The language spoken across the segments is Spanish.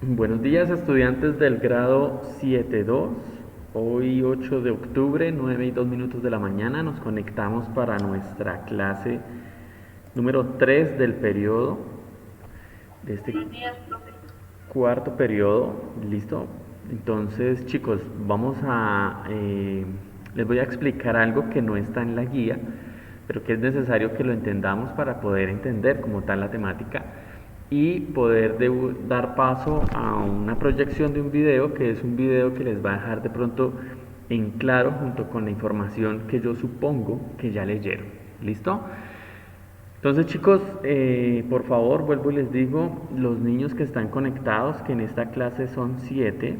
Buenos días, estudiantes del grado 7.2. Hoy 8 de octubre, 9:02 de la mañana, nos conectamos para nuestra clase número 3 del periodo, de este Buenos días, profe. cuarto periodo. ¿Listo? Entonces, chicos, les voy a explicar algo que no está en la guía, pero que es necesario que lo entendamos para poder entender como tal la temática y poder dar paso a una proyección de un video, que es un video que les va a dejar de pronto en claro junto con la información que yo supongo que ya leyeron. ¿Listo? Entonces, chicos, por favor, vuelvo y les digo, los niños que están conectados, que en esta clase son 7,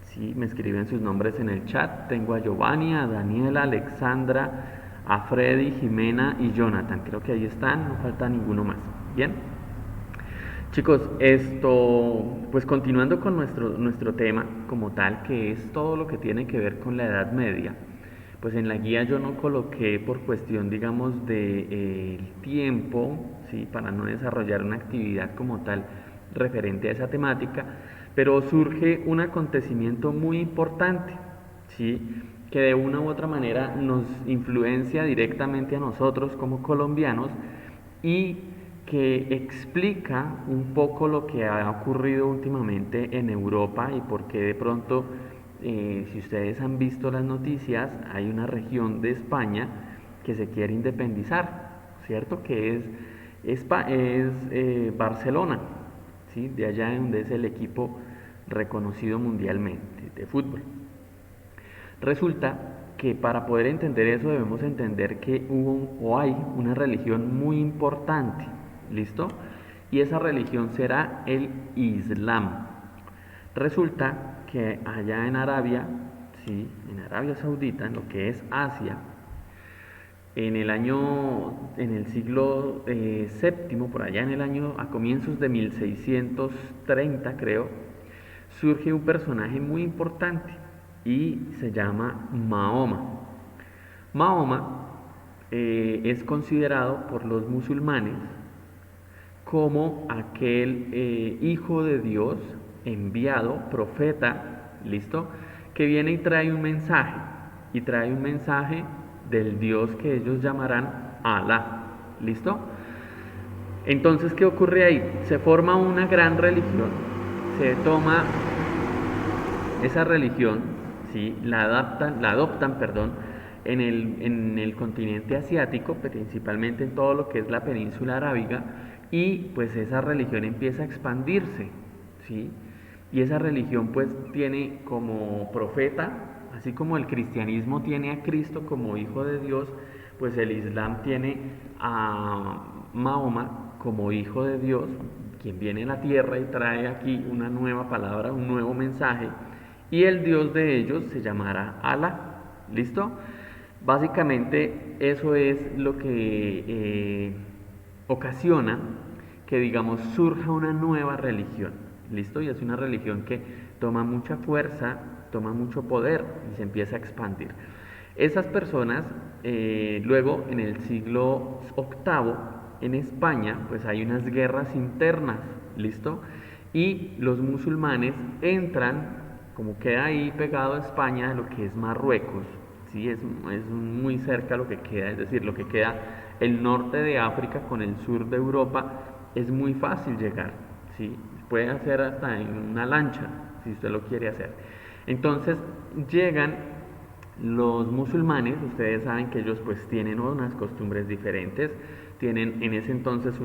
¿sí? Me escriben sus nombres en el chat. Tengo a Giovanni, a Daniela, Alexandra, a Freddy, Jimena y Jonathan. Creo que ahí están, no falta ninguno más. Bien. Chicos, pues continuando con nuestro tema como tal, que es todo lo que tiene que ver con la Edad Media, pues en la guía yo no coloqué por cuestión, digamos, de el tiempo, ¿sí? Para no desarrollar una actividad como tal referente a esa temática, pero surge un acontecimiento muy importante, ¿sí? Que de una u otra manera nos influencia directamente a nosotros como colombianos y que explica un poco lo que ha ocurrido últimamente en Europa y por qué de pronto, si ustedes han visto las noticias, hay una región de España que se quiere independizar, ¿cierto? Que es Barcelona, ¿sí? De allá donde es el equipo reconocido mundialmente de fútbol. Resulta que para poder entender eso debemos entender que o hay una religión muy importante, ¿listo? Y esa religión será el Islam. Resulta que allá en Arabia, sí, en Arabia Saudita, en lo que es Asia, en el siglo séptimo, por allá en el año, a comienzos de 1630 creo, surge un personaje muy importante y se llama Mahoma. Mahoma es considerado por los musulmanes como aquel hijo de Dios, enviado, profeta, ¿listo? Que viene y trae un mensaje del Dios que ellos llamarán Alá, ¿listo? Entonces, ¿qué ocurre ahí? Se forma una gran religión, se toma esa religión, ¿sí? La adoptan, perdón, en el continente asiático, principalmente en todo lo que es la península arábiga, y pues esa religión empieza a expandirse, ¿sí? Y esa religión pues tiene como profeta, así como el cristianismo tiene a Cristo como hijo de Dios, pues el Islam tiene a Mahoma como hijo de Dios, quien viene a la tierra y trae aquí una nueva palabra, un nuevo mensaje, y el Dios de ellos se llamará Alá. ¿Listo? Básicamente eso es lo que ocasiona que, digamos, surja una nueva religión. ¿Listo? Y es una religión que toma mucha fuerza, toma mucho poder y se empieza a expandir. Esas personas, luego en el siglo octavo, en España, pues hay unas guerras internas, ¿listo? Y los musulmanes entran, como queda ahí pegado a España, lo que es Marruecos, ¿sí? Es muy cerca lo que queda, es decir, lo que queda el norte de África con el sur de Europa, es muy fácil llegar, ¿sí? Puede hacer hasta en una lancha, si usted lo quiere hacer. Entonces llegan los musulmanes, ustedes saben que ellos pues tienen unas costumbres diferentes, tienen en ese entonces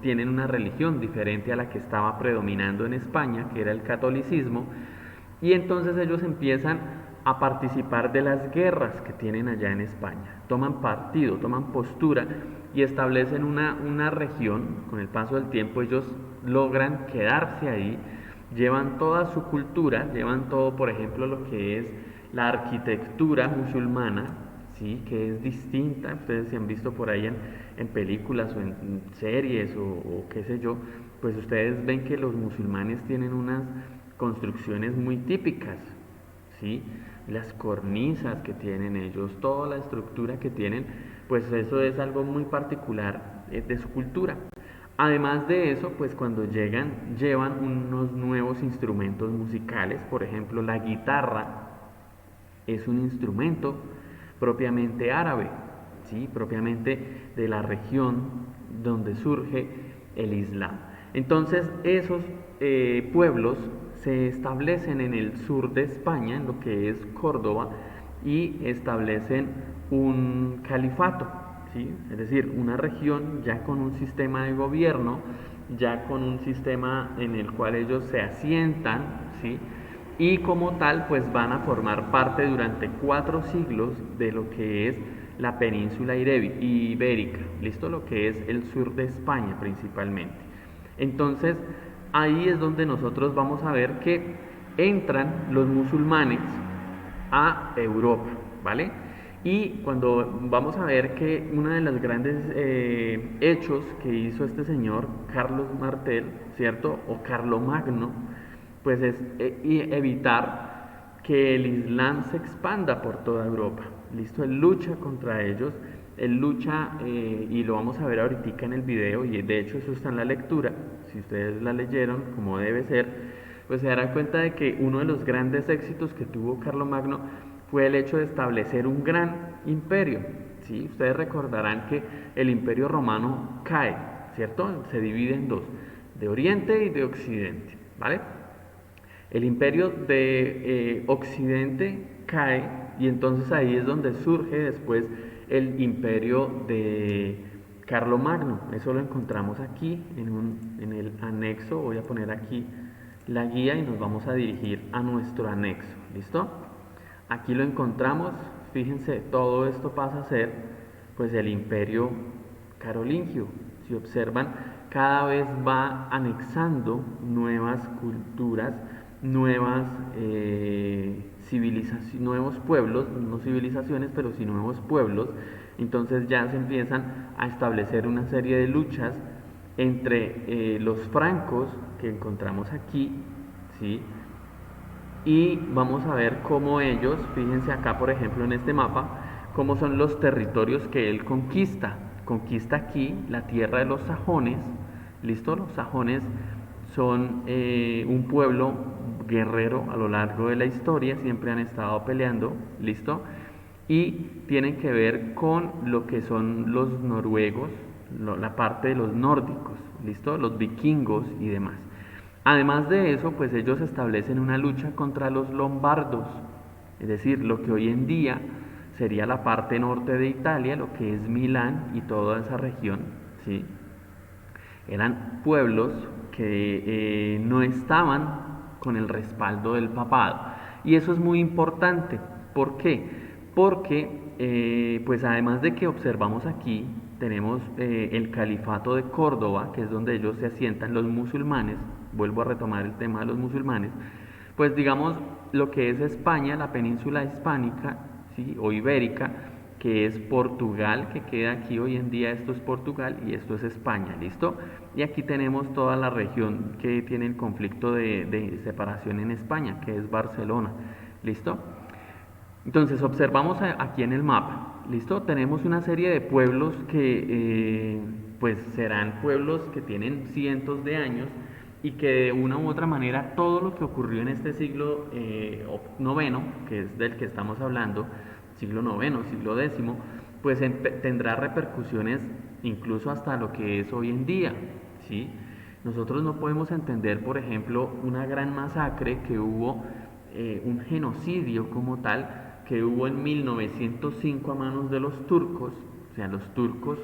tienen una religión diferente a la que estaba predominando en España, que era el catolicismo, y entonces ellos empiezan a participar de las guerras que tienen allá en España. Toman partido, toman postura y establecen una región. Con el paso del tiempo ellos logran quedarse ahí, llevan toda su cultura, llevan todo, por ejemplo, lo que es la arquitectura musulmana, ¿sí? Que es distinta. Ustedes se han visto por ahí en películas o en series o qué sé yo, pues ustedes ven que los musulmanes tienen unas construcciones muy típicas, ¿sí? Las cornisas que tienen ellos, toda la estructura que tienen, pues eso es algo muy particular de su cultura. Además de eso, pues cuando llegan, llevan unos nuevos instrumentos musicales, por ejemplo, la guitarra es un instrumento propiamente árabe, ¿sí? Propiamente de la región donde surge el Islam. Entonces, esos pueblos se establecen en el sur de España, en lo que es Córdoba, y establecen un califato, ¿sí? Es decir, una región ya con un sistema de gobierno, ya con un sistema en el cual ellos se asientan, ¿sí? Y como tal, pues van a formar parte durante 4 siglos de lo que es la península ibérica, listo, lo que es el sur de España principalmente. Entonces, ahí es donde nosotros vamos a ver que entran los musulmanes a Europa, ¿vale? Y cuando vamos a ver que uno de los grandes hechos que hizo este señor, Carlos Martel, ¿cierto? O Carlomagno, pues es evitar que el Islam se expanda por toda Europa. ¿Listo? Él lucha contra ellos, él lucha, y lo vamos a ver ahorita en el video, y de hecho eso está en la lectura, si ustedes la leyeron como debe ser, pues se darán cuenta de que uno de los grandes éxitos que tuvo Carlomagno fue el hecho de establecer un gran imperio. ¿Sí? Ustedes recordarán que el imperio romano cae, ¿cierto? Se divide en dos, de Oriente y de Occidente, ¿vale? El imperio de Occidente cae y entonces ahí es donde surge después el imperio de Carlomagno. Eso lo encontramos aquí en el anexo. Voy a poner aquí la guía y nos vamos a dirigir a nuestro anexo. ¿Listo? Aquí lo encontramos. Fíjense, todo esto pasa a ser pues el imperio carolingio. Si observan, cada vez va anexando nuevas culturas, nuevas civilizaciones, nuevos pueblos, no civilizaciones, pero sí nuevos pueblos. Entonces ya se empiezan a establecer una serie de luchas entre los francos que encontramos aquí, ¿sí? Y vamos a ver cómo ellos, fíjense acá por ejemplo en este mapa, cómo son los territorios que él conquista. Conquista aquí la tierra de los sajones, ¿listo? Los sajones son un pueblo guerrero a lo largo de la historia, siempre han estado peleando, ¿listo? Y tienen que ver con lo que son los noruegos, la parte de los nórdicos, ¿listo? Los vikingos y demás. Además de eso, pues ellos establecen una lucha contra los lombardos, es decir, lo que hoy en día sería la parte norte de Italia, lo que es Milán y toda esa región, ¿sí? Eran pueblos que no estaban con el respaldo del papado. Y eso es muy importante. ¿Por qué? Porque, pues además de que observamos aquí, tenemos el califato de Córdoba, que es donde ellos se asientan los musulmanes. Vuelvo a retomar el tema de los musulmanes. Pues digamos, lo que es España, la península hispánica, ¿sí? O ibérica, que es Portugal, que queda aquí hoy en día, esto es Portugal y esto es España, ¿listo? Y aquí tenemos toda la región que tiene el conflicto de separación en España, que es Barcelona, ¿listo? Entonces observamos aquí en el mapa, ¿listo? Tenemos una serie de pueblos que pues serán pueblos que tienen cientos de años y que de una u otra manera todo lo que ocurrió en este siglo noveno, que es del que estamos hablando, siglo noveno, siglo X, pues tendrá repercusiones incluso hasta lo que es hoy en día, ¿sí? Nosotros no podemos entender, por ejemplo, una gran masacre que hubo, un genocidio como tal, que hubo en 1905 a manos de los turcos. O sea, los turcos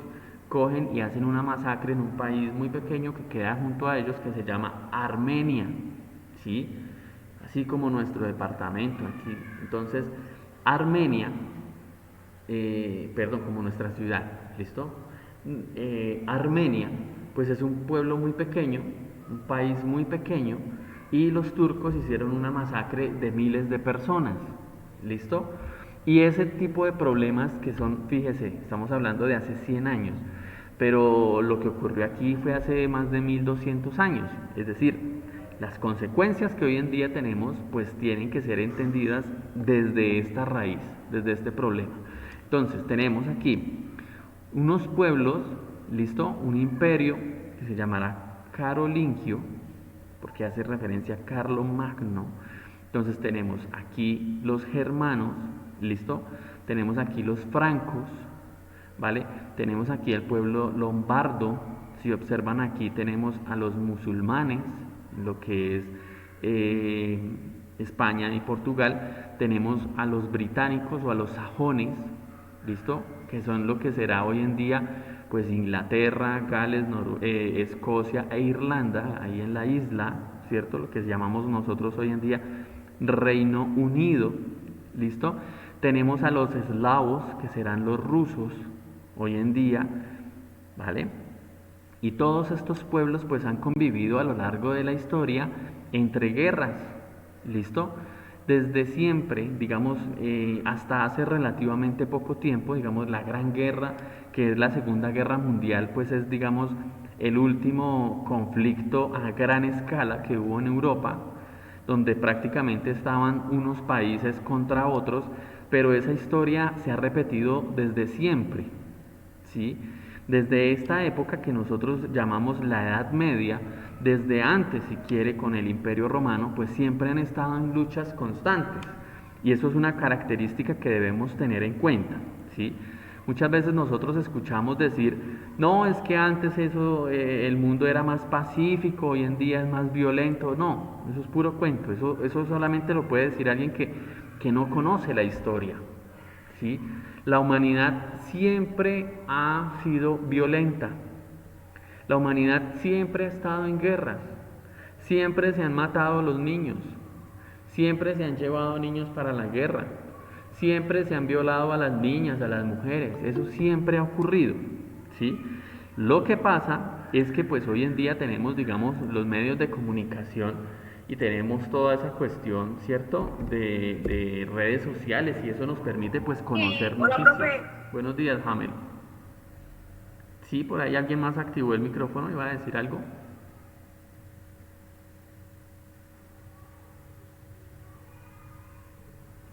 cogen y hacen una masacre en un país muy pequeño que queda junto a ellos, que se llama Armenia, ¿sí? Así como nuestro departamento aquí. Entonces, Armenia, perdón, como nuestra ciudad, ¿listo? Armenia, pues es un pueblo muy pequeño, un país muy pequeño, y los turcos hicieron una masacre de miles de personas, ¿listo? Y ese tipo de problemas que son, fíjese, estamos hablando de hace 100 años, pero lo que ocurrió aquí fue hace más de 1200 años, es decir, las consecuencias que hoy en día tenemos pues tienen que ser entendidas desde esta raíz, desde este problema. Entonces tenemos aquí unos pueblos, ¿listo? Un imperio que se llamará carolingio, porque hace referencia a Carlo Magno. Entonces tenemos aquí los germanos, ¿listo? Tenemos aquí los francos, ¿vale? Tenemos aquí el pueblo lombardo. Si observan aquí tenemos a los musulmanes, lo que es España y Portugal. Tenemos a los británicos o a los sajones, ¿listo? Que son lo que será hoy en día pues Inglaterra, Gales, Escocia e Irlanda, ahí en la isla, ¿cierto? Lo que llamamos nosotros hoy en día Reino Unido, ¿listo? Tenemos a los eslavos, que serán los rusos, hoy en día, ¿vale? Y todos estos pueblos pues han convivido a lo largo de la historia entre guerras, ¿listo? Desde siempre, digamos, hasta hace relativamente poco tiempo, digamos, la Gran Guerra, que es la Segunda Guerra Mundial, pues es, digamos, el último conflicto a gran escala que hubo en Europa, donde prácticamente estaban unos países contra otros, pero esa historia se ha repetido desde siempre, ¿sí? Desde esta época que nosotros llamamos la Edad Media, desde antes si quiere con el Imperio Romano, pues siempre han estado en luchas constantes. Y eso es una característica que debemos tener en cuenta, ¿sí? Muchas veces nosotros escuchamos decir, no, es que antes el mundo era más pacífico, hoy en día es más violento. No, eso es puro cuento, eso solamente lo puede decir alguien que no conoce la historia, ¿sí? La humanidad siempre ha sido violenta. La humanidad siempre ha estado en guerras. Siempre se han matado a los niños. Siempre se han llevado niños para la guerra. Siempre se han violado a las niñas, a las mujeres. Eso siempre ha ocurrido, ¿sí? Lo que pasa es que pues hoy en día tenemos, digamos, los medios de comunicación y tenemos toda esa cuestión, ¿cierto? De redes sociales, y eso nos permite pues conocer muchísimo. Buenos días, Hamel. Sí, por ahí alguien más activó el micrófono y va a decir algo.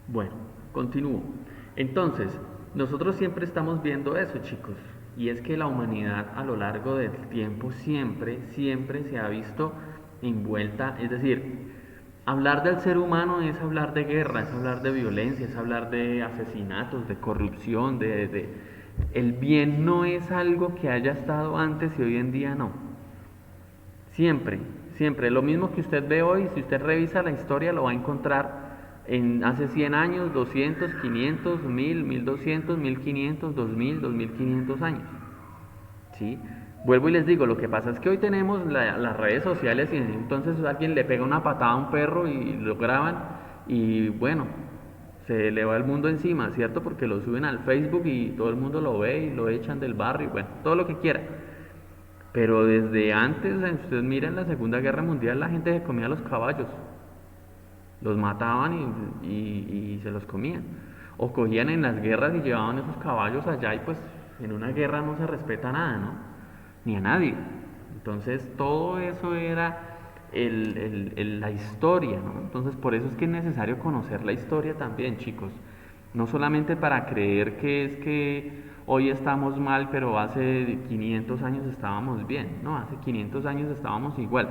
Bueno, continúo. Entonces, nosotros siempre estamos viendo eso, chicos, y es que la humanidad a lo largo del tiempo siempre se ha visto envuelta, es decir, hablar del ser humano es hablar de guerra, es hablar de violencia, es hablar de asesinatos, de corrupción, el bien no es algo que haya estado antes y hoy en día no. Siempre, siempre. Lo mismo que usted ve hoy, si usted revisa la historia lo va a encontrar en hace 100 años, 200, 500, 1000, 1200, 1500, 2000, 2500 años. ¿Sí? Vuelvo y les digo, lo que pasa es que hoy tenemos las redes sociales y entonces alguien le pega una patada a un perro y lo graban y bueno, se le va el mundo encima, ¿cierto? Porque lo suben al Facebook y todo el mundo lo ve y lo echan del barrio, bueno, todo lo que quiera. Pero desde antes, ustedes miren la Segunda Guerra Mundial, la gente se comía los caballos, los mataban y se los comían. O cogían en las guerras y llevaban esos caballos allá y pues en una guerra no se respeta nada, ¿no? Ni a nadie. Entonces todo eso era la historia, ¿no? Entonces por eso es que es necesario conocer la historia también, chicos. No solamente para creer que es que hoy estamos mal, pero hace 500 años estábamos bien. No, hace 500 años estábamos igual.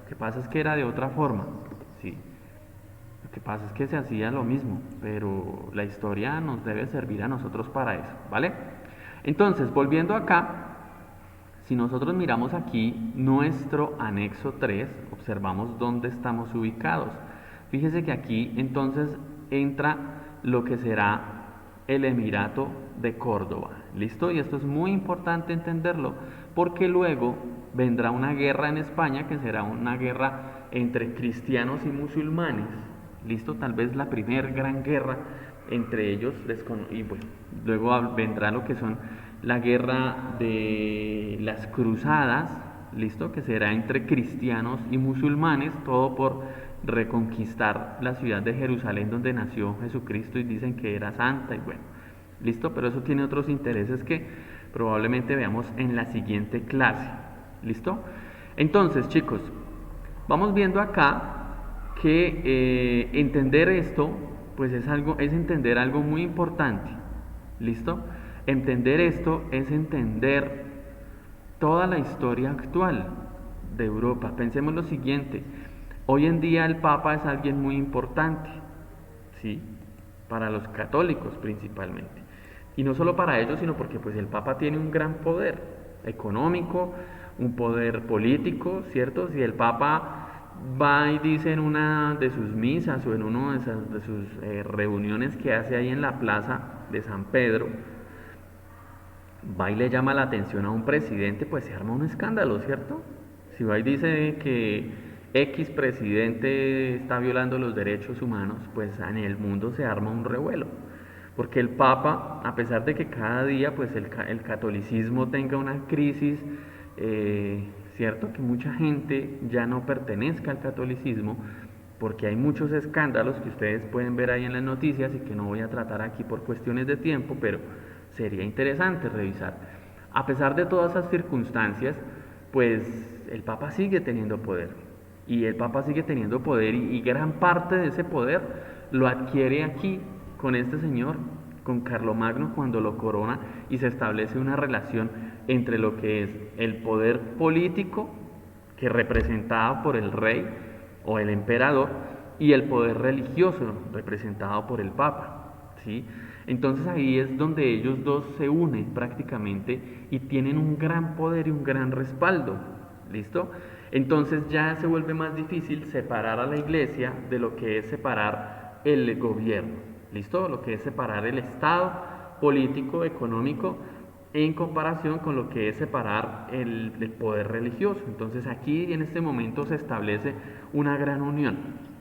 Lo que pasa es que era de otra forma, ¿sí? Lo que pasa es que se hacía lo mismo, pero la historia nos debe servir a nosotros para eso, ¿vale? Entonces, volviendo acá, si nosotros miramos aquí nuestro anexo 3, observamos dónde estamos ubicados. Fíjese que aquí entonces entra lo que será el Emirato de Córdoba. ¿Listo? Y esto es muy importante entenderlo, porque luego vendrá una guerra en España que será una guerra entre cristianos y musulmanes. ¿Listo? Tal vez la primera gran guerra entre ellos, y bueno, luego vendrá lo que son la guerra de las cruzadas, ¿listo? Que será entre cristianos y musulmanes, todo por reconquistar la ciudad de Jerusalén donde nació Jesucristo y dicen que era santa y bueno, ¿listo? Pero eso tiene otros intereses que probablemente veamos en la siguiente clase, ¿listo? Entonces, chicos, vamos viendo acá que entender esto, pues es entender algo muy importante, ¿listo? Entender esto es entender toda la historia actual de Europa. Pensemos lo siguiente, hoy en día el Papa es alguien muy importante, ¿sí? Para los católicos principalmente. Y no solo para ellos, sino porque pues el Papa tiene un gran poder económico, un poder político, ¿cierto? Si el Papa va y dice en una de sus misas o en una de sus reuniones que hace ahí en la plaza de San Pedro, va y le llama la atención a un presidente, pues se arma un escándalo, ¿cierto? Si va y dice que X presidente está violando los derechos humanos, pues en el mundo se arma un revuelo. Porque el Papa, a pesar de que cada día pues el catolicismo tenga una crisis, cierto que mucha gente ya no pertenezca al catolicismo, porque hay muchos escándalos que ustedes pueden ver ahí en las noticias y que no voy a tratar aquí por cuestiones de tiempo, pero sería interesante revisar. A pesar de todas esas circunstancias, pues el Papa sigue teniendo poder. Y el Papa sigue teniendo poder y gran parte de ese poder lo adquiere aquí con este señor, con Carlomagno, cuando lo corona y se establece una relación entre lo que es el poder político, que representado por el rey o el emperador, y el poder religioso, representado por el Papa, ¿sí? Entonces ahí es donde ellos dos se unen prácticamente y tienen un gran poder y un gran respaldo, ¿listo? Entonces ya se vuelve más difícil separar a la iglesia de lo que es separar el gobierno, ¿listo? Lo que es separar el Estado político, económico, en comparación con lo que es separar el poder religioso. Entonces aquí en este momento se establece una gran unión.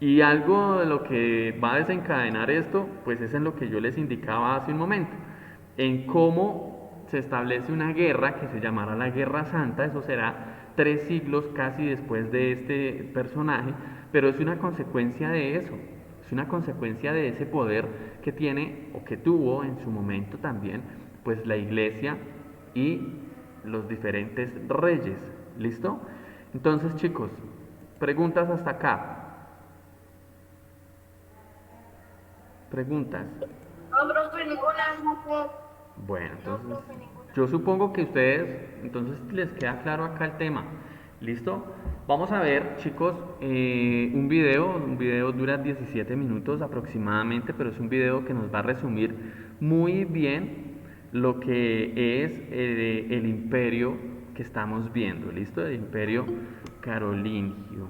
Y algo de lo que va a desencadenar esto, pues es en lo que yo les indicaba hace un momento, en cómo se establece una guerra que se llamará la Guerra Santa. Eso será 3 siglos casi después de este personaje, pero es una consecuencia de eso, es una consecuencia de ese poder que tiene o que tuvo en su momento también, pues la iglesia y los diferentes reyes. ¿Listo? Entonces, chicos, preguntas hasta acá. Preguntas. No, profe, ninguna. Bueno, No, entonces profe, ninguna. yo supongo que ustedes, entonces les queda claro acá el tema. ¿Listo? Vamos a ver, chicos, un video dura 17 minutos aproximadamente, pero es un video que nos va a resumir muy bien lo que es el imperio que estamos viendo, ¿listo? El imperio carolingio.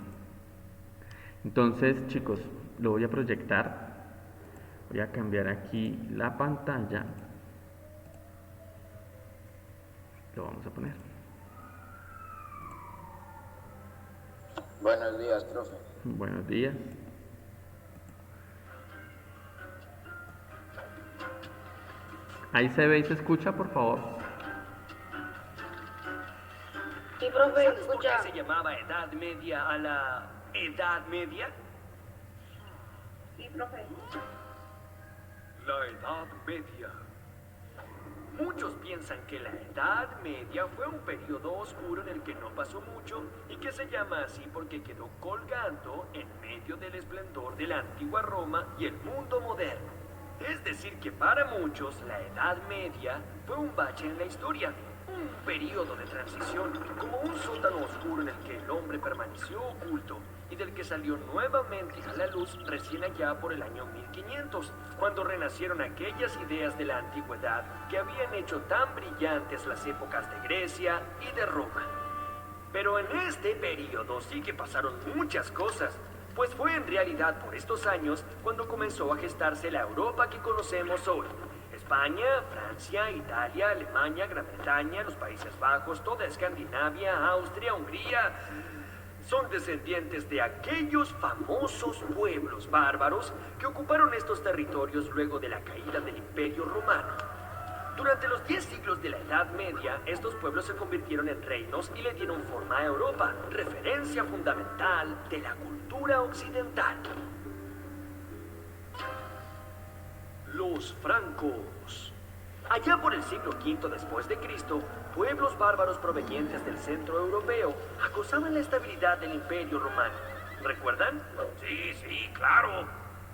Entonces, chicos, lo voy a proyectar. Voy a cambiar aquí la pantalla. Lo vamos a poner. Buenos días, profe. Buenos días. Ahí se ve y se escucha, por favor. Sí, profe, ¿Sabes por qué escucha. se llamaba Edad Media a la Edad Media? Sí, profe. La Edad Media. Muchos piensan que la Edad Media fue un periodo oscuro en el que no pasó mucho y que se llama así porque quedó colgando en medio del esplendor de la antigua Roma y el mundo moderno. Es decir, que para muchos la Edad Media fue un bache en la historia, un periodo de transición, como un sótano oscuro en el que el hombre permaneció oculto y del que salió nuevamente a la luz recién allá por el año 1500, cuando renacieron aquellas ideas de la antigüedad que habían hecho tan brillantes las épocas de Grecia y de Roma. Pero en este periodo sí que pasaron muchas cosas, pues fue en realidad por estos años cuando comenzó a gestarse la Europa que conocemos hoy. España, Francia, Italia, Alemania, Gran Bretaña, los Países Bajos, toda Escandinavia, Austria, Hungría, son descendientes de aquellos famosos pueblos bárbaros que ocuparon estos territorios luego de la caída del Imperio Romano. Durante los 10 siglos de la Edad Media, estos pueblos se convirtieron en reinos y le dieron forma a Europa, referencia fundamental de la cultura occidental. Los francos. Allá por el siglo V después de Cristo, pueblos bárbaros provenientes del centro europeo acosaban la estabilidad del Imperio Romano. ¿Recuerdan? Sí, claro.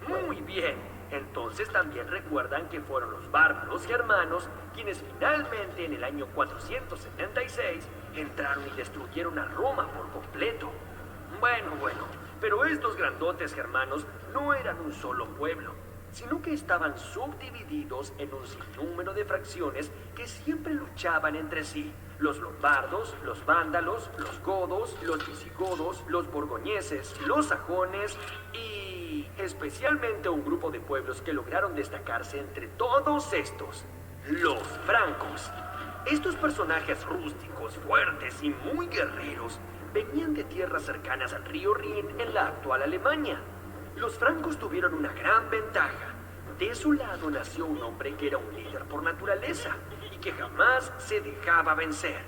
Muy bien. Entonces también recuerdan que fueron los bárbaros germanos quienes finalmente en el año 476 entraron y destruyeron a Roma por completo. Bueno, pero estos grandotes germanos no eran un solo pueblo, sino que estaban subdivididos en un sinnúmero de fracciones que siempre luchaban entre sí. Los lombardos, los vándalos, los godos, los visigodos, los borgoñeses, los sajones y especialmente un grupo de pueblos que lograron destacarse entre todos estos, los francos. Estos personajes rústicos, fuertes y muy guerreros venían de tierras cercanas al río Rin en la actual Alemania. Los francos tuvieron una gran ventaja. De su lado nació un hombre que era un líder por naturaleza y que jamás se dejaba vencer.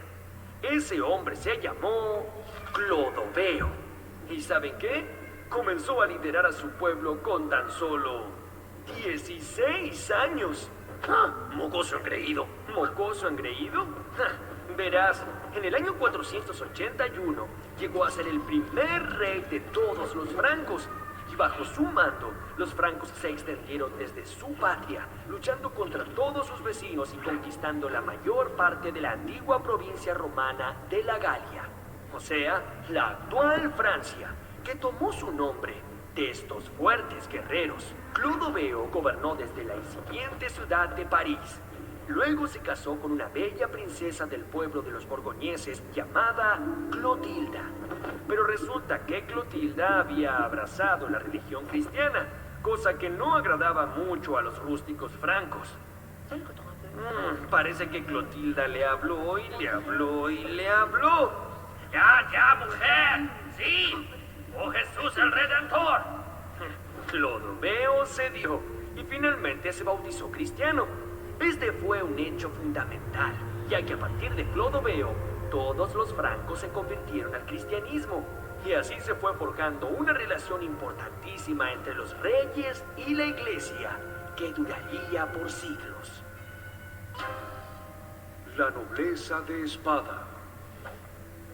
Ese hombre se llamó Clodoveo. ¿Y saben qué? Comenzó a liderar a su pueblo con tan solo 16 años. ¡Ah! ¿Mocoso engreído? ¿Mocoso engreído? ¡Ja! Verás, en el año 481 llegó a ser el primer rey de todos los francos. Y bajo su mando, los francos se extendieron desde su patria, luchando contra todos sus vecinos y conquistando la mayor parte de la antigua provincia romana de la Galia, o sea, la actual Francia, que tomó su nombre de estos fuertes guerreros. Clodoveo gobernó desde la incipiente ciudad de París. Luego se casó con una bella princesa del pueblo de los borgoñeses llamada Clotilda. Pero resulta que Clotilda había abrazado la religión cristiana, cosa que no agradaba mucho a los rústicos francos. Parece que Clotilda le habló y le habló y le habló. Ya, mujer. Sí. Oh Jesús el Redentor. Clodoveo cedió y finalmente se bautizó cristiano. Este fue un hecho fundamental, ya que a partir de Clodoveo, todos los francos se convirtieron al cristianismo. Y así se fue forjando una relación importantísima entre los reyes y la iglesia, que duraría por siglos. La nobleza de espada.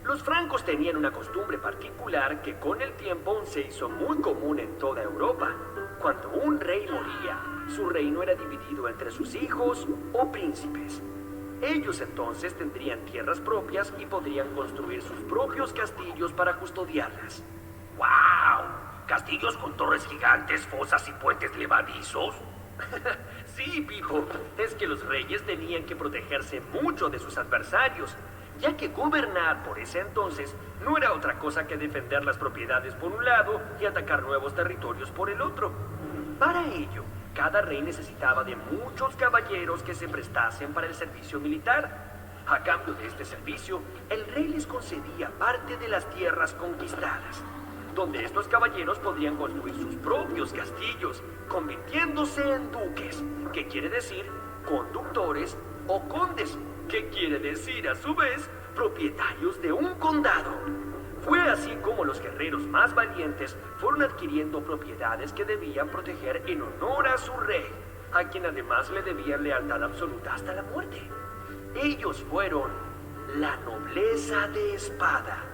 Los francos tenían una costumbre particular que con el tiempo se hizo muy común en toda Europa. Cuando un rey moría, su reino era dividido entre sus hijos o príncipes. Ellos entonces tendrían tierras propias y podrían construir sus propios castillos para custodiarlas. ¡Wow! ¿Castillos con torres gigantes, fosas y puentes levadizos? Sí, Pipo, es que los reyes tenían que protegerse mucho de sus adversarios, ya que gobernar por ese entonces no era otra cosa que defender las propiedades por un lado y atacar nuevos territorios por el otro. Para ello, cada rey necesitaba de muchos caballeros que se prestasen para el servicio militar. A cambio de este servicio, el rey les concedía parte de las tierras conquistadas, donde estos caballeros podrían construir sus propios castillos, convirtiéndose en duques, que quiere decir conductores, o condes, que quiere decir a su vez propietarios de un condado. Fue así como los guerreros más valientes fueron adquiriendo propiedades que debían proteger en honor a su rey, a quien además le debían lealtad absoluta hasta la muerte. Ellos fueron la nobleza de espada.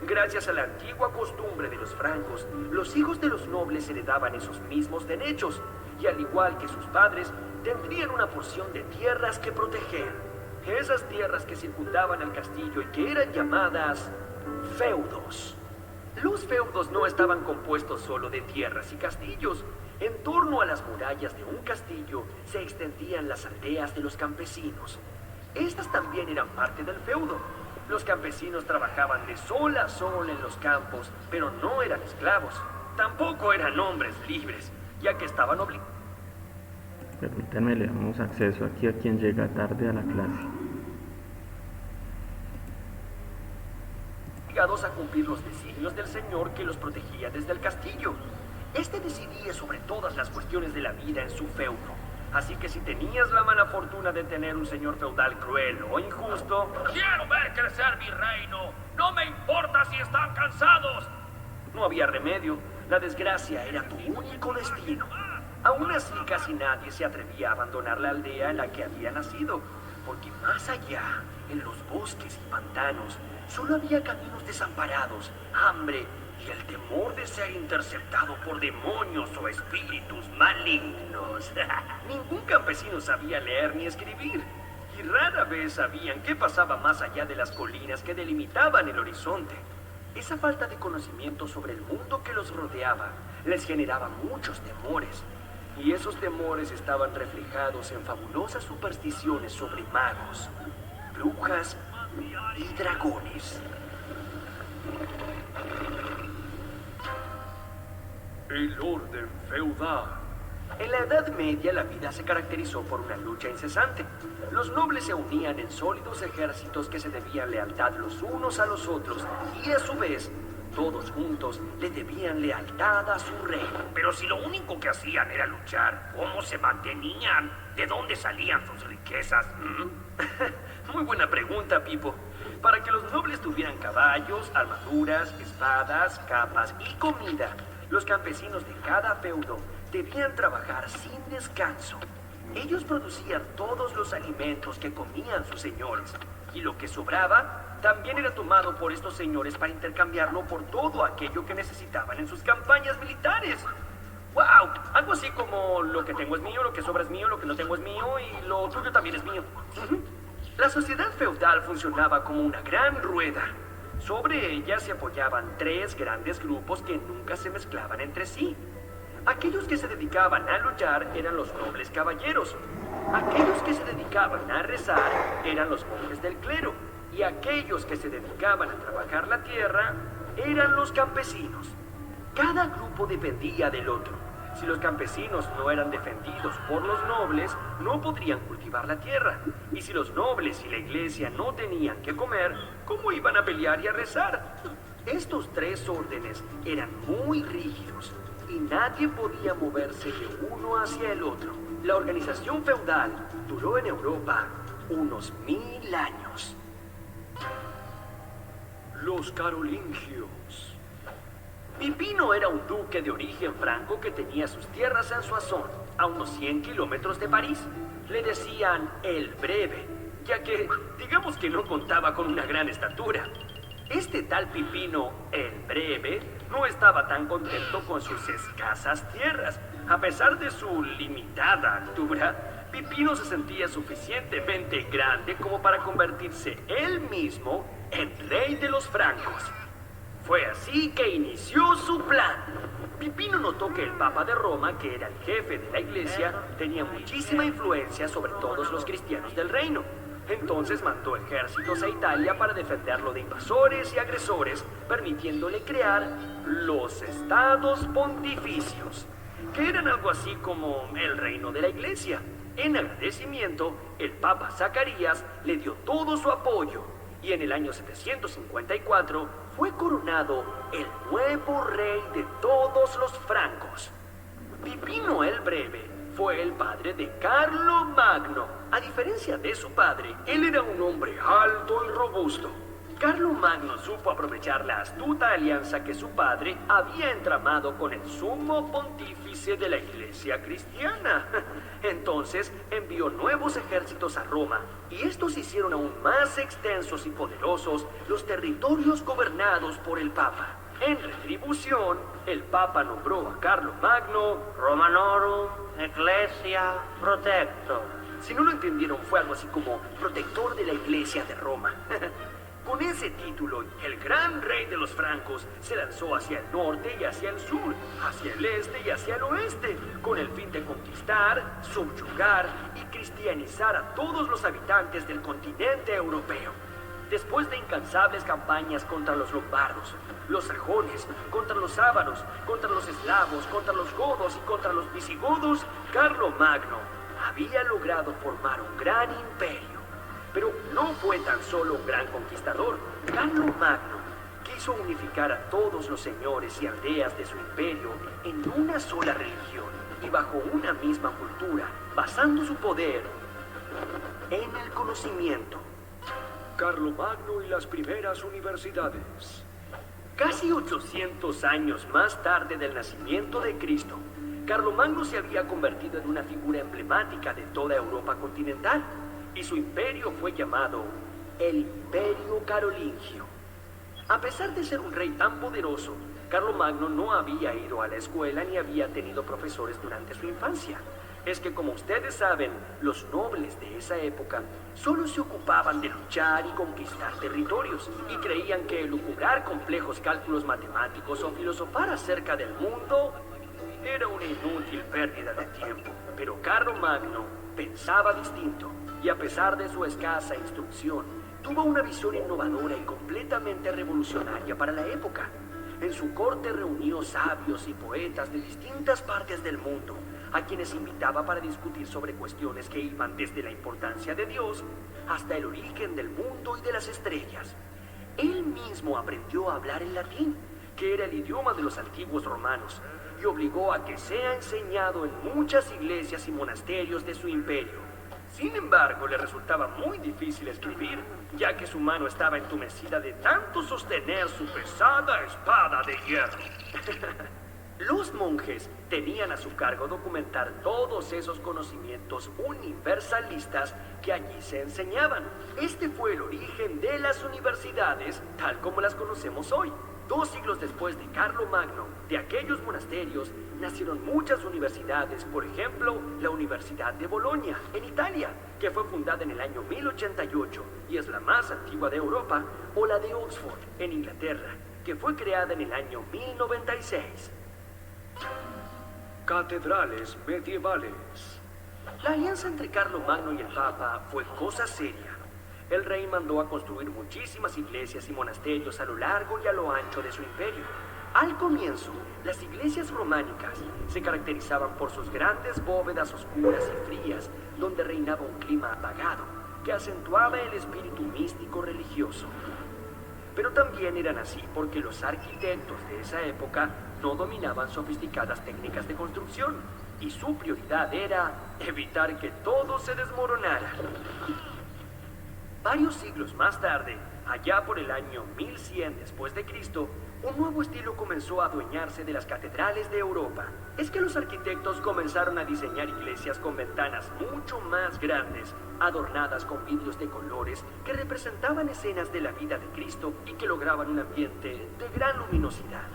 Gracias a la antigua costumbre de los francos, los hijos de los nobles heredaban esos mismos derechos, y al igual que sus padres, tendrían una porción de tierras que proteger. Esas tierras que circundaban al castillo y que eran llamadas feudos. Los feudos no estaban compuestos solo de tierras y castillos. En torno a las murallas de un castillo se extendían las aldeas de los campesinos. Estas también eran parte del feudo. Los campesinos trabajaban de sol a sol en los campos, pero no eran esclavos. Tampoco eran hombres libres, ya que estaban obligados. Permítanme, le damos acceso aquí a quien llega tarde a la clase. A cumplir los designios del señor que los protegía desde el castillo. Este decidía sobre todas las cuestiones de la vida en su feudo. Así que si tenías la mala fortuna de tener un señor feudal cruel o injusto... ¡Quiero ver crecer mi reino! ¡No me importa si están cansados! No había remedio. La desgracia era tu único destino. Aún así, casi nadie se atrevía a abandonar la aldea en la que había nacido, porque más allá, en los bosques y pantanos, solo había caminos desamparados, hambre y el temor de ser interceptado por demonios o espíritus malignos. Ningún campesino sabía leer ni escribir, y rara vez sabían qué pasaba más allá de las colinas que delimitaban el horizonte. Esa falta de conocimiento sobre el mundo que los rodeaba les generaba muchos temores, y esos temores estaban reflejados en fabulosas supersticiones sobre magos, brujas y dragones. El orden feudal. En la Edad Media la vida se caracterizó por una lucha incesante. Los nobles se unían en sólidos ejércitos que se debían lealtad los unos a los otros y a su vez todos juntos le debían lealtad a su rey. Pero si lo único que hacían era luchar, ¿cómo se mantenían? ¿De dónde salían sus riquezas? Muy buena pregunta, Pipo. Para que los nobles tuvieran caballos, armaduras, espadas, capas y comida, los campesinos de cada feudo debían trabajar sin descanso. Ellos producían todos los alimentos que comían sus señores, y lo que sobraba también era tomado por estos señores para intercambiarlo por todo aquello que necesitaban en sus campañas militares. ¡Wow! Algo así como lo que tengo es mío, lo que sobra es mío, lo que no tengo es mío y lo tuyo también es mío. La sociedad feudal funcionaba como una gran rueda. Sobre ella se apoyaban tres grandes grupos que nunca se mezclaban entre sí. Aquellos que se dedicaban a luchar eran los nobles caballeros. Aquellos que se dedicaban a rezar eran los monjes del clero. Y aquellos que se dedicaban a trabajar la tierra eran los campesinos. Cada grupo dependía del otro. Si los campesinos no eran defendidos por los nobles, no podrían cultivar la tierra. Y si los nobles y la iglesia no tenían que comer, ¿cómo iban a pelear y a rezar? Estos tres órdenes eran muy rígidos y nadie podía moverse de uno hacia el otro. La organización feudal duró en Europa unos 1000 años. Los carolingios. Pipino era un duque de origen franco que tenía sus tierras en Soissons, a unos 100 kilómetros de París. Le decían el Breve, ya que digamos que no contaba con una gran estatura. Este tal Pipino, el Breve, no estaba tan contento con sus escasas tierras. A pesar de su limitada altura, Pipino se sentía suficientemente grande como para convertirse él mismo en rey de los francos. Fue así que inició su plan. Pipino notó que el Papa de Roma, que era el jefe de la iglesia, tenía muchísima influencia sobre todos los cristianos del reino. Entonces mandó ejércitos a Italia para defenderlo de invasores y agresores, permitiéndole crear los estados pontificios, que eran algo así como el reino de la iglesia. En agradecimiento, el Papa Zacarías le dio todo su apoyo y en el año 754 fue coronado el nuevo rey de todos los francos. Pipino el Breve fue el padre de Carlo Magno. A diferencia de su padre, él era un hombre alto y robusto. Carlo Magno supo aprovechar la astuta alianza que su padre había entramado con el sumo pontífice de la iglesia cristiana. Entonces envió nuevos ejércitos a Roma, y estos hicieron aún más extensos y poderosos los territorios gobernados por el Papa. En retribución, el Papa nombró a Carlo Magno Romanorum Ecclesia Protector. Si no lo entendieron, fue algo así como protector de la iglesia de Roma. Con ese título, el gran rey de los francos se lanzó hacia el norte y hacia el sur, hacia el este y hacia el oeste, con el fin de conquistar, subyugar y cristianizar a todos los habitantes del continente europeo. Después de incansables campañas contra los lombardos, los sajones, contra los ávaros, contra los eslavos, contra los godos y contra los visigodos, Carlo Magno había logrado formar un gran imperio. Pero no fue tan solo un gran conquistador. Carlo Magno quiso unificar a todos los señores y aldeas de su imperio en una sola religión y bajo una misma cultura, basando su poder en el conocimiento. Carlomagno y las primeras universidades. Casi 800 años más tarde del nacimiento de Cristo, Carlomagno se había convertido en una figura emblemática de toda Europa continental, y su imperio fue llamado el Imperio Carolingio. A pesar de ser un rey tan poderoso, Carlomagno no había ido a la escuela ni había tenido profesores durante su infancia. Es que, como ustedes saben, los nobles de esa época solo se ocupaban de luchar y conquistar territorios y creían que elucubrar complejos cálculos matemáticos o filosofar acerca del mundo era una inútil pérdida de tiempo. Pero Carlomagno pensaba distinto y, a pesar de su escasa instrucción, tuvo una visión innovadora y completamente revolucionaria para la época. En su corte reunió sabios y poetas de distintas partes del mundo, a quienes invitaba para discutir sobre cuestiones que iban desde la importancia de Dios hasta el origen del mundo y de las estrellas. Él mismo aprendió a hablar el latín, que era el idioma de los antiguos romanos, y obligó a que sea enseñado en muchas iglesias y monasterios de su imperio. Sin embargo, le resultaba muy difícil escribir, ya que su mano estaba entumecida de tanto sostener su pesada espada de hierro. Los monjes tenían a su cargo documentar todos esos conocimientos universalistas que allí se enseñaban. Este fue el origen de las universidades, tal como las conocemos hoy. 2 siglos después de Carlomagno, de aquellos monasterios nacieron muchas universidades, por ejemplo, la Universidad de Bolonia, en Italia, que fue fundada en el año 1088 y es la más antigua de Europa, o la de Oxford, en Inglaterra, que fue creada en el año 1096. Catedrales medievales. La alianza entre Carlomagno y el Papa fue cosa seria. El rey mandó a construir muchísimas iglesias y monasterios a lo largo y a lo ancho de su imperio. Al comienzo, las iglesias románicas se caracterizaban por sus grandes bóvedas oscuras y frías, donde reinaba un clima apagado, que acentuaba el espíritu místico religioso. Pero también eran así porque los arquitectos de esa época no dominaban sofisticadas técnicas de construcción, y su prioridad era evitar que todo se desmoronara. Varios siglos más tarde, allá por el año 1100 después de Cristo, un nuevo estilo comenzó a adueñarse de las catedrales de Europa. Es que los arquitectos comenzaron a diseñar iglesias con ventanas mucho más grandes, adornadas con vidrios de colores que representaban escenas de la vida de Cristo y que lograban un ambiente de gran luminosidad.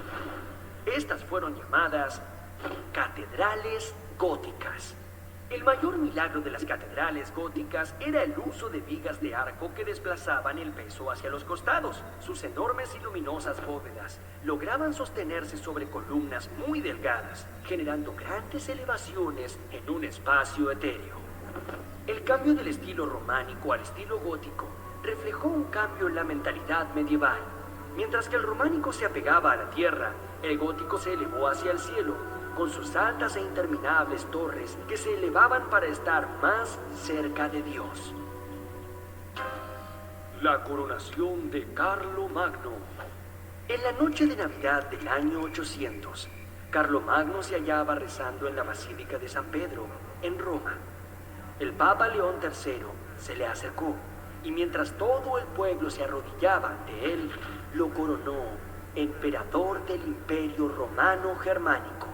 Estas fueron llamadas catedrales góticas. El mayor milagro de las catedrales góticas era el uso de vigas de arco que desplazaban el peso hacia los costados. Sus enormes y luminosas bóvedas lograban sostenerse sobre columnas muy delgadas, generando grandes elevaciones en un espacio etéreo. El cambio del estilo románico al estilo gótico reflejó un cambio en la mentalidad medieval. Mientras que el románico se apegaba a la tierra, el gótico se elevó hacia el cielo, con sus altas e interminables torres que se elevaban para estar más cerca de Dios. La coronación de Carlomagno. En la noche de Navidad del año 800, Carlomagno se hallaba rezando en la Basílica de San Pedro, en Roma. El Papa León III se le acercó, y mientras todo el pueblo se arrodillaba ante él, lo coronó emperador del Imperio Romano Germánico.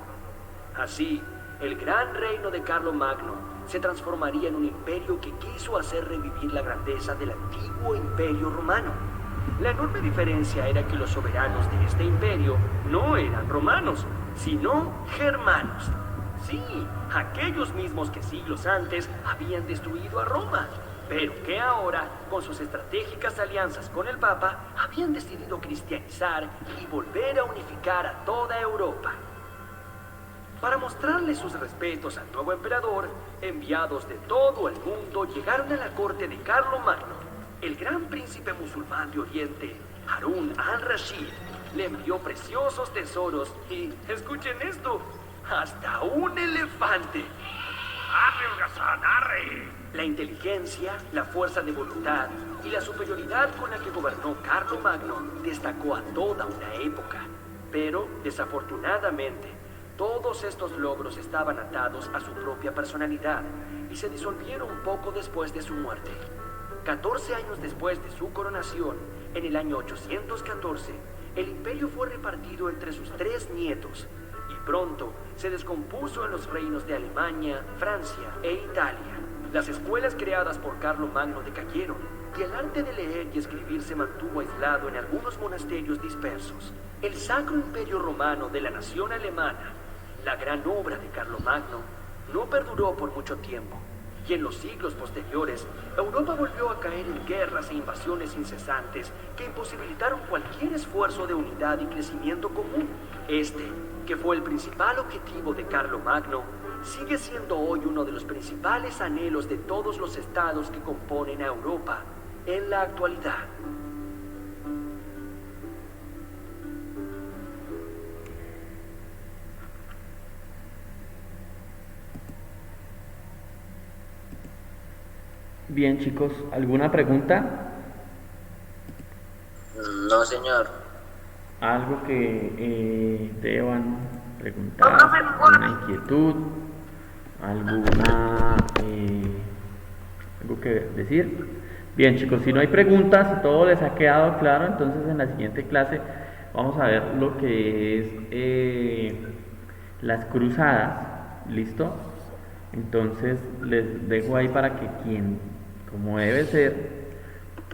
Así, el gran reino de Carlomagno se transformaría en un imperio que quiso hacer revivir la grandeza del antiguo Imperio Romano. La enorme diferencia era que los soberanos de este imperio no eran romanos, sino germanos. Sí, aquellos mismos que siglos antes habían destruido a Roma, pero que ahora, con sus estratégicas alianzas con el Papa, habían decidido cristianizar y volver a unificar a toda Europa. Para mostrarle sus respetos al nuevo emperador, enviados de todo el mundo llegaron a la corte de Carlomagno. El gran príncipe musulmán de Oriente, Harún al-Rashid, le envió preciosos tesoros y, escuchen esto, hasta un elefante. ¡Arre, holgazán, arre! La inteligencia, la fuerza de voluntad y la superioridad con la que gobernó Carlomagno destacó a toda una época. Pero, desafortunadamente, todos estos logros estaban atados a su propia personalidad y se disolvieron poco después de su muerte. 14 años después de su coronación, en el año 814, el imperio fue repartido entre sus 3 nietos y pronto se descompuso en los reinos de Alemania, Francia e Italia. Las escuelas creadas por Carlomagno decayeron y el arte de leer y escribir se mantuvo aislado en algunos monasterios dispersos. El Sacro Imperio Romano de la nación alemana, la gran obra de Carlomagno, no perduró por mucho tiempo. Y en los siglos posteriores, Europa volvió a caer en guerras e invasiones incesantes que imposibilitaron cualquier esfuerzo de unidad y crecimiento común. Este, que fue el principal objetivo de Carlomagno, sigue siendo hoy uno de los principales anhelos de todos los estados que componen a Europa en la actualidad. Bien, chicos, ¿alguna pregunta? No, señor. ¿Algo que deban preguntar? No, profe, ninguna. ¿Alguna inquietud? ¿Alguna, algo que decir? Bien, chicos, si no hay preguntas, si todo les ha quedado claro, entonces en la siguiente clase vamos a ver lo que es las cruzadas, ¿listo? Entonces les dejo ahí para que como debe ser,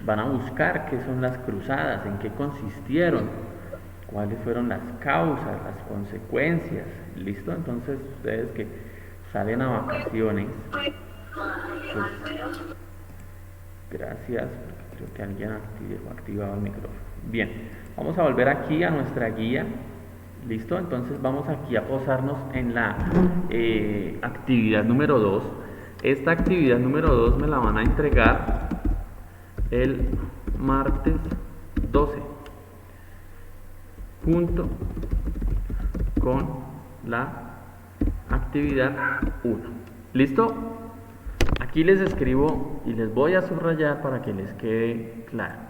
van a buscar qué son las cruzadas, en qué consistieron, cuáles fueron las causas, las consecuencias, ¿listo? Entonces ustedes que salen a vacaciones, pues, gracias, porque creo que alguien ha activado el micrófono. Bien, vamos a volver aquí a nuestra guía, ¿listo? Entonces vamos aquí a posarnos en la actividad número 2. Esta actividad número 2 me la van a entregar el martes 12, junto con la actividad 1. ¿Listo? Aquí les escribo y les voy a subrayar para que les quede claro.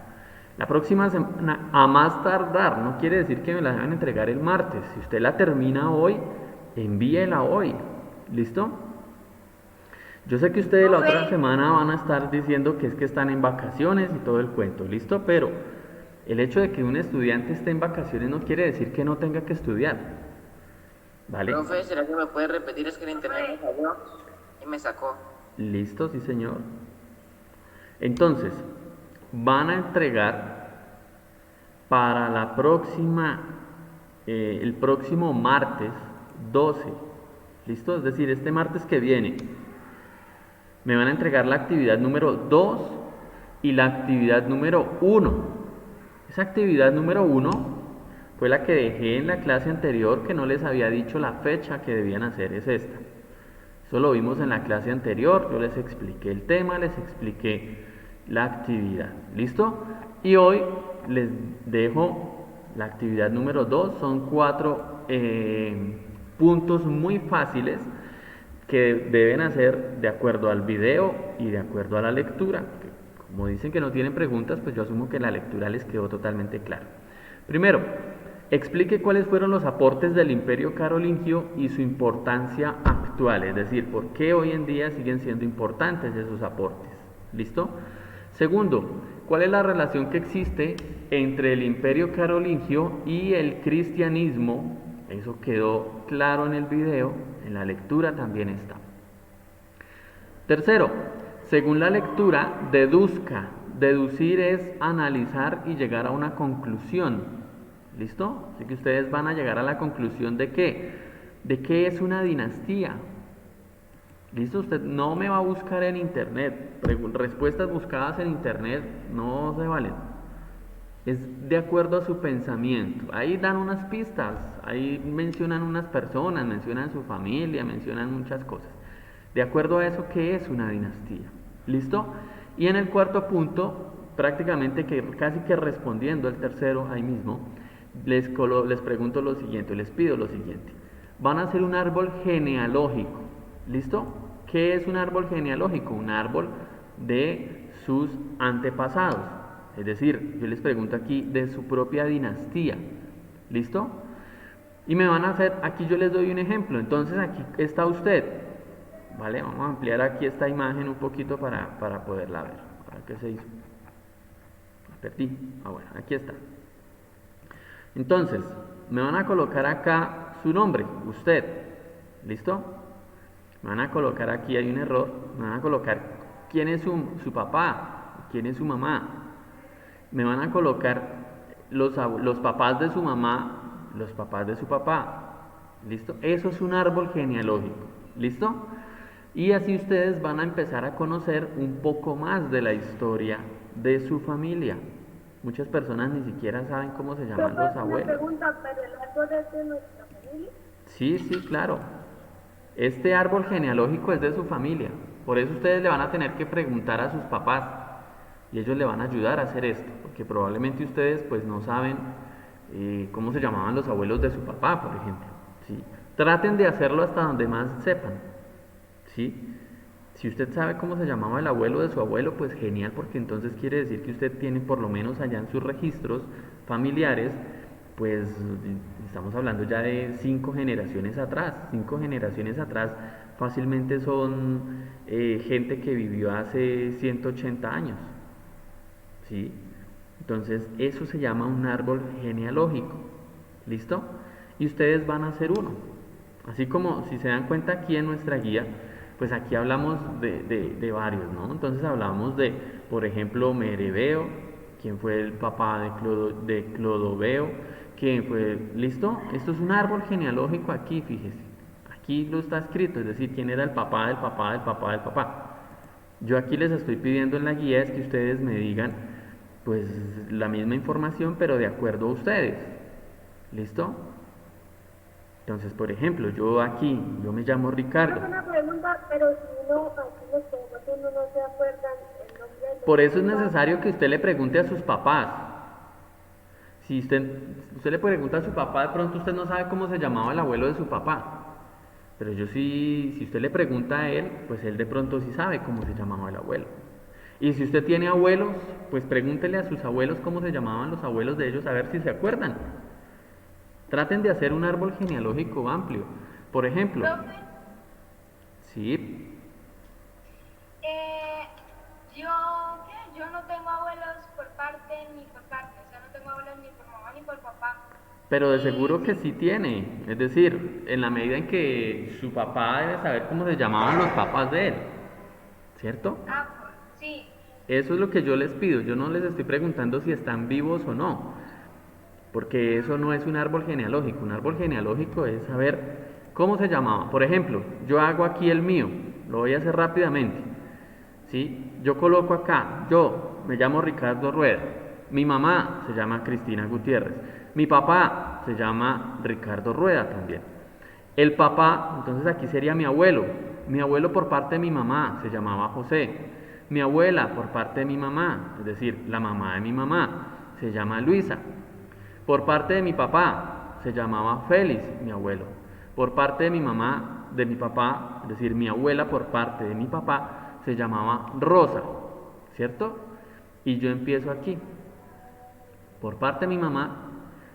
La próxima semana, a más tardar, no quiere decir que me la deban entregar el martes. Si usted la termina hoy, envíela hoy. ¿Listo? Yo sé que ustedes la otra semana van a estar diciendo que es que están en vacaciones y todo el cuento, ¿listo? Pero el hecho de que un estudiante esté en vacaciones no quiere decir que no tenga que estudiar, ¿vale? Profe, ¿será que me puede repetir? Es que el internet me falló y me sacó. Listo, sí señor. Entonces, van a entregar para la próxima, el próximo martes 12, ¿listo? Es decir, este martes que viene, me van a entregar la actividad número 2 y la actividad número 1. Esa actividad número 1 fue la que dejé en la clase anterior, que no les había dicho la fecha que debían hacer, es esta. Eso lo vimos en la clase anterior, yo les expliqué el tema, les expliqué la actividad, ¿listo? Y hoy les dejo la actividad número 2, son 4 puntos muy fáciles que deben hacer de acuerdo al video y de acuerdo a la lectura. Como dicen que no tienen preguntas, pues yo asumo que la lectura les quedó totalmente clara. Primero, explique cuáles fueron los aportes del Imperio Carolingio y su importancia actual, es decir, por qué hoy en día siguen siendo importantes esos aportes. ¿Listo? Segundo, ¿cuál es la relación que existe entre el Imperio Carolingio y el cristianismo? Eso quedó claro en el video, en la lectura también está. Tercero, según la lectura, deduzca. Deducir es analizar y llegar a una conclusión. ¿Listo? Así que ustedes van a llegar a la conclusión de qué es una dinastía. ¿Listo? Usted no me va a buscar en internet. Respuestas buscadas en internet no se valen. Es de acuerdo a su pensamiento. Ahí dan unas pistas, ahí mencionan unas personas, mencionan su familia, mencionan muchas cosas. De acuerdo a eso, ¿qué es una dinastía? ¿Listo? Y en el cuarto punto, prácticamente casi que respondiendo al tercero ahí mismo, les pregunto lo siguiente, les pido lo siguiente. Van a hacer un árbol genealógico. ¿Listo? ¿Qué es un árbol genealógico? Un árbol de sus antepasados. Es decir, yo les pregunto aquí de su propia dinastía. ¿Listo? Y me van a hacer, aquí yo les doy un ejemplo. Entonces aquí está usted. ¿Vale? Vamos a ampliar aquí esta imagen un poquito para poderla ver. ¿Para qué se hizo? La perdí. Ah, bueno, aquí está. Entonces, me van a colocar acá su nombre, usted. ¿Listo? Me van a colocar aquí, hay un error. Me van a colocar quién es su papá, quién es su mamá. Me van a colocar los papás de su mamá, los papás de su papá. ¿Listo? Eso es un árbol genealógico. ¿Listo? Y así ustedes van a empezar a conocer un poco más de la historia de su familia. Muchas personas ni siquiera saben cómo se llaman los Una abuelos. pregunta, ¿pero el árbol es de nuestra familia? Sí, sí, claro. Este árbol genealógico es de su familia. Por eso ustedes le van a tener que preguntar a sus papás y ellos le van a ayudar a hacer esto, porque probablemente ustedes pues no saben cómo se llamaban los abuelos de su papá, por ejemplo. ¿Sí? Traten de hacerlo hasta donde más sepan. ¿Sí? Si usted sabe cómo se llamaba el abuelo de su abuelo, pues genial, porque entonces quiere decir que usted tiene por lo menos allá en sus registros familiares, pues estamos hablando ya de 5 generaciones atrás. 5 generaciones atrás fácilmente son gente que vivió hace 180 años. ¿Sí? Entonces eso se llama un árbol genealógico. ¿Listo? Y ustedes van a hacer uno. Así como si se dan cuenta aquí en nuestra guía, pues aquí hablamos de varios, ¿no? Entonces hablamos de, por ejemplo, Merebeo, quien fue el papá de Clodoveo, quien fue, ¿listo? Esto es un árbol genealógico aquí, fíjese. Aquí lo está escrito, es decir, quién era el papá del papá del papá del papá. Yo aquí les estoy pidiendo en la guía es que ustedes me digan, pues, la misma información, pero de acuerdo a ustedes. ¿Listo? Entonces, por ejemplo, yo me llamo Ricardo. Una pregunta, pero si uno, aquí los papás uno no se acuerdan el nombre de los Por eso es papás. necesario que usted le pregunte a sus papás. Si usted le pregunta a su papá, de pronto usted no sabe cómo se llamaba el abuelo de su papá. Pero yo sí, si usted le pregunta a él, pues él de pronto sí sabe cómo se llamaba el abuelo. Y si usted tiene abuelos, pues pregúntele a sus abuelos cómo se llamaban los abuelos de ellos, a ver si se acuerdan. Traten de hacer un árbol genealógico amplio. Por ejemplo, Profe, sí, yo no tengo abuelos por parte ni por parte, o sea, no tengo abuelos ni por mamá ni por papá. pero de seguro que sí tiene. Es decir, en la medida en que su papá debe saber cómo se llamaban los papás de él. ¿Cierto? Ah, pues, sí. Eso es lo que yo les pido. Yo no les estoy preguntando si están vivos o no. Porque eso no es un árbol genealógico. Un árbol genealógico es saber cómo se llamaba. Por ejemplo, yo hago aquí el mío. Lo voy a hacer rápidamente. ¿Sí? Yo coloco acá, yo me llamo Ricardo Rueda. Mi mamá se llama Cristina Gutiérrez. Mi papá se llama Ricardo Rueda también. El papá, entonces aquí sería mi abuelo. Mi abuelo por parte de mi mamá se llamaba José. Mi abuela por parte de mi mamá, es decir, la mamá de mi mamá, se llama Luisa. Por parte de mi papá se llamaba Félix, mi abuelo. Por parte de mi mamá, de mi papá, es decir, mi abuela por parte de mi papá se llamaba Rosa, ¿cierto? Y yo empiezo aquí. Por parte de mi mamá,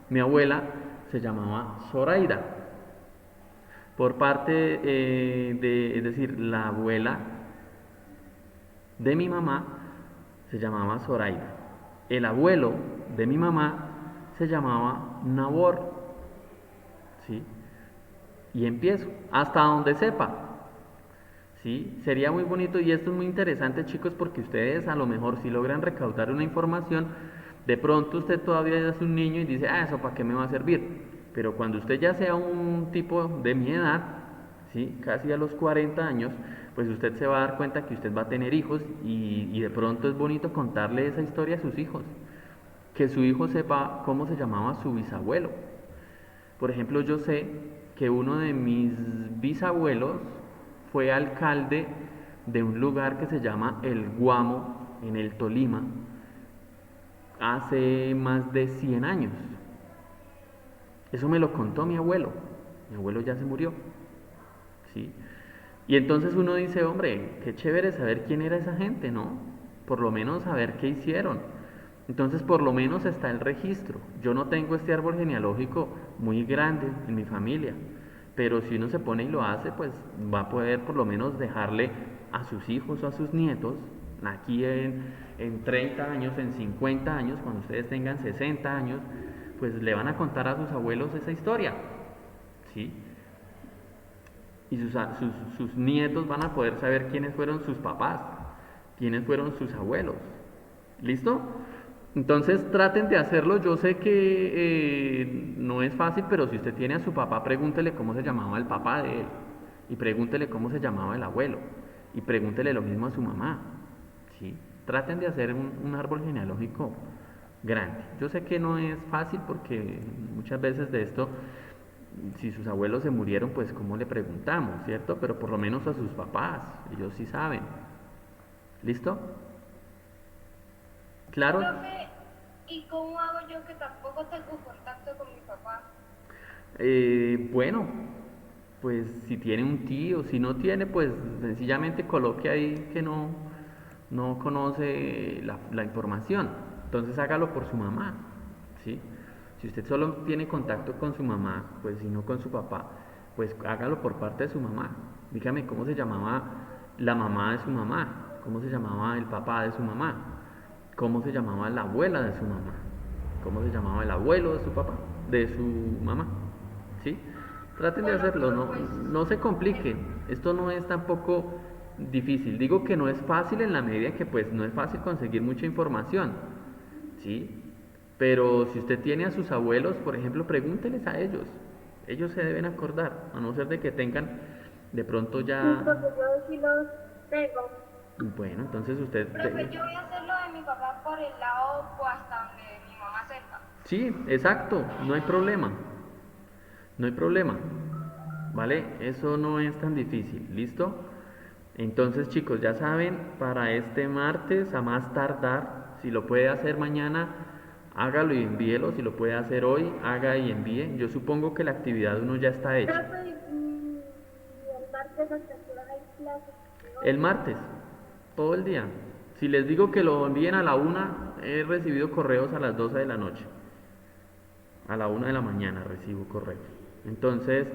mi abuela se llamaba Zoraida. Por parte es decir, la abuela de mi mamá se llamaba Zoraida. El abuelo de mi mamá se llamaba Nabor. ¿Sí? Y empiezo, hasta donde sepa. ¿Sí? Sería muy bonito y esto es muy interesante, chicos, porque ustedes a lo mejor si logran recaudar una información, de pronto usted todavía es un niño y dice, eso para qué me va a servir. Pero cuando usted ya sea un tipo de mi edad, ¿sí? Casi a los 40 años, pues usted se va a dar cuenta que usted va a tener hijos y de pronto es bonito contarle esa historia a sus hijos. Que su hijo sepa cómo se llamaba su bisabuelo. Por ejemplo, yo sé que uno de mis bisabuelos fue alcalde de un lugar que se llama El Guamo, en el Tolima, hace más de 100 años. Eso me lo contó mi abuelo. Mi abuelo ya se murió. ¿Sí? Y entonces uno dice, hombre, qué chévere saber quién era esa gente, ¿no? Por lo menos saber qué hicieron. Entonces, por lo menos está el registro. Yo no tengo este árbol genealógico muy grande en mi familia, pero si uno se pone y lo hace, pues va a poder por lo menos dejarle a sus hijos o a sus nietos, aquí en 30 años, en 50 años, cuando ustedes tengan 60 años, pues le van a contar a sus abuelos esa historia, ¿sí? Y sus nietos van a poder saber quiénes fueron sus papás, quiénes fueron sus abuelos. ¿Listo? Entonces traten de hacerlo. Yo sé que no es fácil, pero si usted tiene a su papá, pregúntele cómo se llamaba el papá de él. Y pregúntele cómo se llamaba el abuelo. Y pregúntele lo mismo a su mamá. ¿Sí? Traten de hacer un árbol genealógico grande. Yo sé que no es fácil porque muchas veces de esto, si sus abuelos se murieron, pues cómo le preguntamos, ¿cierto? Pero por lo menos a sus papás, ellos sí saben. ¿Listo? ¿Claro? Profe, ¿y cómo hago yo que tampoco tengo contacto con mi papá? Bueno, pues si tiene un tío, si no tiene, pues sencillamente coloque ahí que no conoce la información. Entonces hágalo por su mamá, ¿sí? Si usted solo tiene contacto con su mamá, pues y no con su papá, pues hágalo por parte de su mamá. Dígame cómo se llamaba la mamá de su mamá, cómo se llamaba el papá de su mamá, cómo se llamaba la abuela de su mamá, cómo se llamaba el abuelo de su papá, de su mamá, ¿sí? Traten de Bueno, hacerlo, profe, pues, no se compliquen, esto no es tampoco difícil. Digo que no es fácil en la medida que pues no es fácil conseguir mucha información, ¿sí? Pero si usted tiene a sus abuelos, por ejemplo, pregúnteles a ellos. Ellos se deben acordar, a no ser de que tengan de pronto sí, ya... profe, yo sí los tengo. Bueno, entonces usted... Profe, yo voy a hacerlo de mi papá por el lado o hasta donde mi mamá sepa. Sí, exacto, no hay problema. No hay problema. ¿Vale? Eso no es tan difícil, ¿listo? Entonces, chicos, ya saben, para este martes, a más tardar, si lo puede hacer mañana, hágalo y envíelo. Si lo puede hacer hoy, haga y envíe. Yo supongo que la actividad uno ya está hecha. Profe, y el martes hasta qué hora hay clases. El martes, todo el día. Si les digo que lo envíen a la 1, he recibido correos a las 12 de la noche. A la 1 de la mañana recibo correos. Entonces,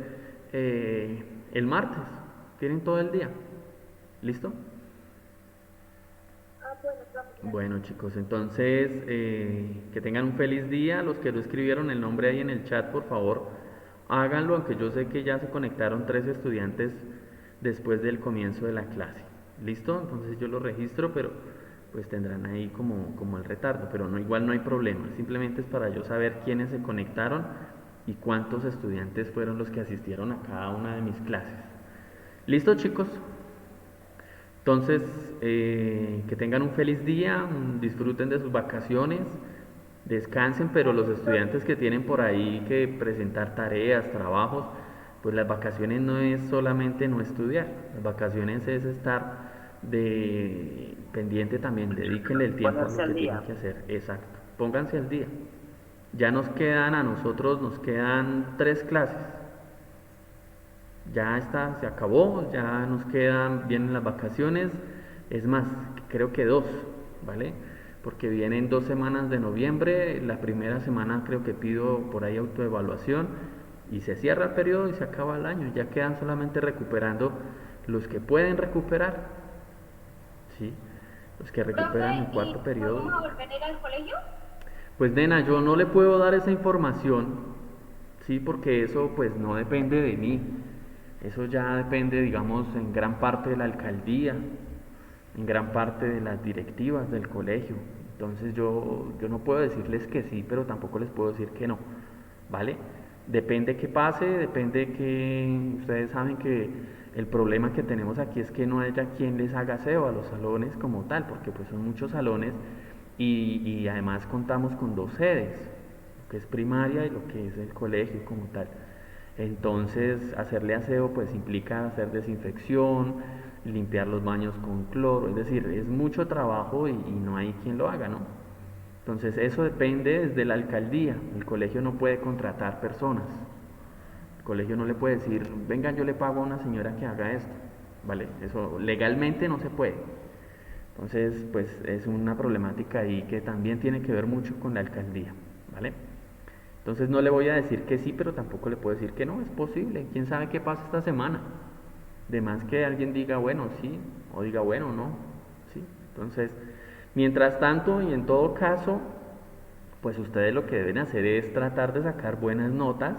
el martes, tienen todo el día. ¿Listo? Ah, bueno, profe. Bueno, chicos, entonces que tengan un feliz día. Los que lo escribieron el nombre ahí en el chat, por favor, háganlo, aunque yo sé que ya se conectaron 3 estudiantes después del comienzo de la clase. ¿Listo? Entonces yo lo registro, pero pues tendrán ahí como el retardo, pero no, igual no hay problema. Simplemente es para yo saber quiénes se conectaron y cuántos estudiantes fueron los que asistieron a cada una de mis clases. ¿Listo, chicos? Entonces, que tengan un feliz día, disfruten de sus vacaciones, descansen, pero los estudiantes que tienen por ahí que presentar tareas, trabajos, pues las vacaciones no es solamente no estudiar, las vacaciones es estar pendiente también, dedíquenle el tiempo a lo Ponerse que al tienen día. que hacer, exacto, pónganse al día. Ya nos quedan a nosotros, nos quedan 3 clases. Ya está, se acabó, ya nos quedan, vienen las vacaciones, es más, creo que 2, ¿vale? Porque vienen 2 semanas de noviembre, la primera semana creo que pido por ahí autoevaluación y se cierra el periodo y se acaba el año, ya quedan solamente recuperando los que pueden recuperar, ¿sí? Los que recuperan el Profe, cuarto ¿y periodo. vamos a volver a ir al colegio? Pues nena, yo no le puedo dar esa información, sí, porque eso pues no depende de mí. Eso ya depende, digamos, en gran parte de la alcaldía, en gran parte de las directivas del colegio. Entonces yo no puedo decirles que sí, pero tampoco les puedo decir que no, ¿vale? Depende qué pase, depende que ustedes saben que el problema que tenemos aquí es que no haya quien les haga aseo a los salones como tal, porque pues son muchos salones y además contamos con 2 sedes, lo que es primaria y lo que es el colegio como tal. Entonces, hacerle aseo pues implica hacer desinfección, limpiar los baños con cloro, es decir, es mucho trabajo y no hay quien lo haga, ¿no? Entonces, eso depende desde la alcaldía. El colegio no puede contratar personas. El colegio no le puede decir, vengan, yo le pago a una señora que haga esto, ¿vale? Eso legalmente no se puede. Entonces, pues es una problemática ahí que también tiene que ver mucho con la alcaldía, ¿vale? Entonces no le voy a decir que sí, pero tampoco le puedo decir que no, es posible. ¿Quién sabe qué pasa esta semana? De más que alguien diga, bueno, sí, o diga, bueno, no, sí. Entonces, mientras tanto y en todo caso, pues ustedes lo que deben hacer es tratar de sacar buenas notas.